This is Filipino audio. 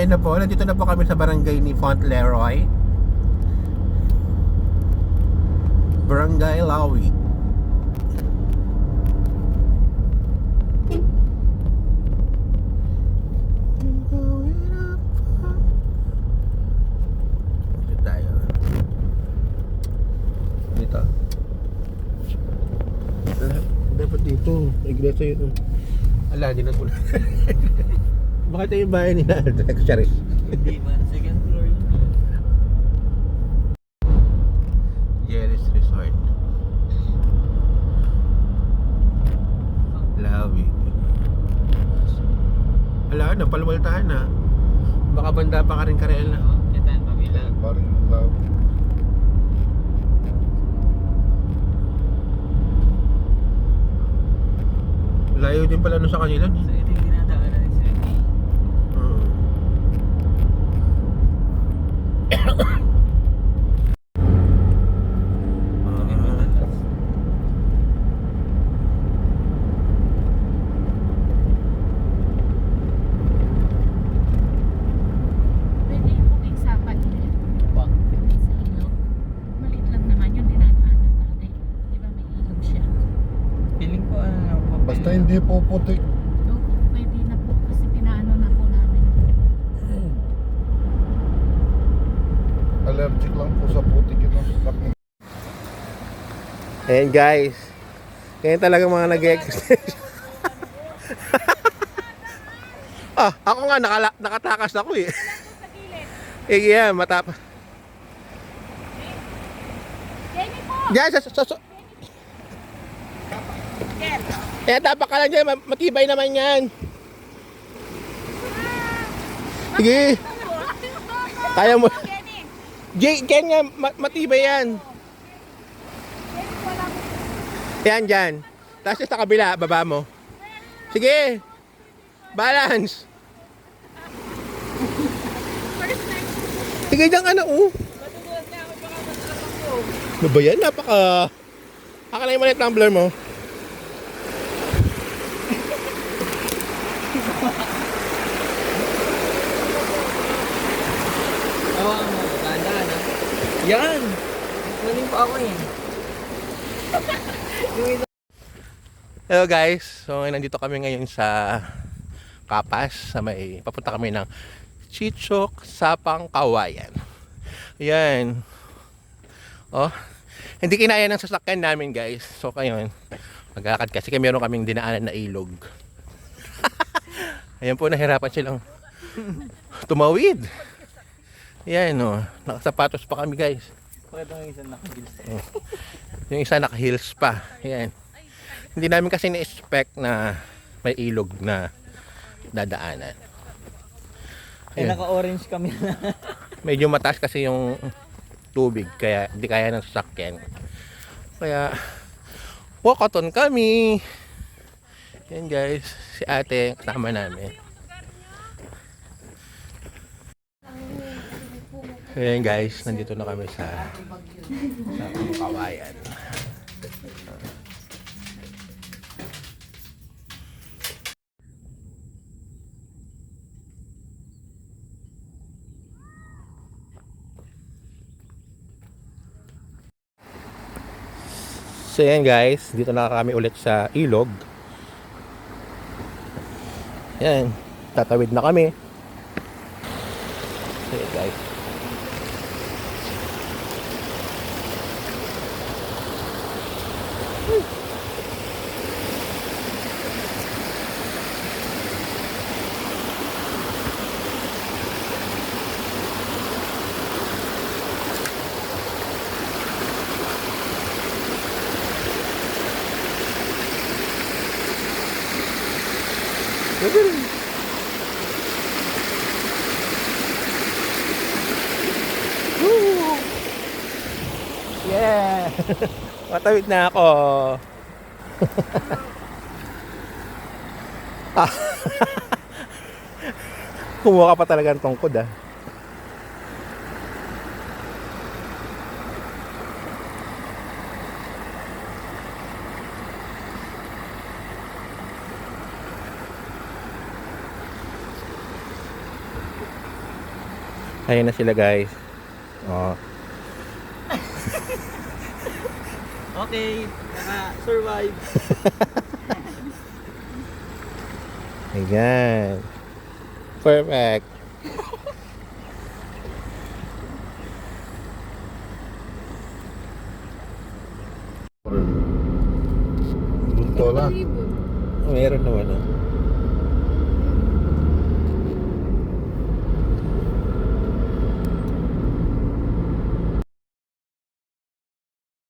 Ayan na po, nandito na po kami sa barangay ni Font Leroy, Barangay Lawi. Dito tayo. Dito. Dapat dito. Iglesia yun. Ala, di na po. Bakit yung bahay nila? Charis. Hindi man, second floor yun. Jerry's Resort. Lawi. Ala, napalwaltahan na. Baka banda pa ka rin Karel na. Kita yung pamilya. Parang love. Layo din pala nun sa kanila. So ito yung dinadaanan ni Sir Kay. Pwede yung booking sa Padilla. Pa. Sa ilog. Malit lang naman yung dinadaanan natin. Di ba may ilog siya? Feeling ko ano lang po. Basta hindi po putik. So, pwede na po kasi pinaano na po namin. Allergic lang po sa putik ito. Ayan guys. Ngayon talaga mga nag-exercise. Ako nga nakatakas ako eh. Yeah, matapa. Jenny po! Diyan, Kaya tapak ka lang dyan, matibay naman yan. Sige. Kaya mo. Ken nga, matibay yan. Yan dyan. Tapos sa kabila, baba mo. Sige. Balance. Sige dyan ka na, Ano ba yan? Akala yung mali tumbler mo. Tawa mo, tandaan ha. Yan! Kunin pa ako yan. Hello guys, so nandito kami ngayon sa Kapas, papunta kami ng Chichok, Sapang, Kawayan. Ayan. Oh, hindi kinaya ng sasakyan namin guys. So ngayon, maglalakad kasi meron kaming dinaanan na ilog. Ayan po, nahirapan silang tumawid. Ayan nakasapatos pa kami guys. Pakita mo yung isang nakagils. Yung isa naka-heels pa. Ayan. Hindi namin kasi na-expect na may ilog na dadaanan. Eh Ayan. naka-orange kami na. Medyo mataas kasi yung tubig kaya hindi kaya ng sasakyan. Kaya walkathon kami. Yan guys, si ate kasama namin. Ayan guys, nandito na kami sa Kawayan. So yan guys, dito na kami ulit sa ilog. Yan, tatawid na kami. So yan guys. Yeah! Matawid na ako. Kumuha ka pa talaga ng tungkod Ayun na sila guys. Oh. Okay, naka-survive. Ayan. Perfect. Bunto lang. Meron naman ah.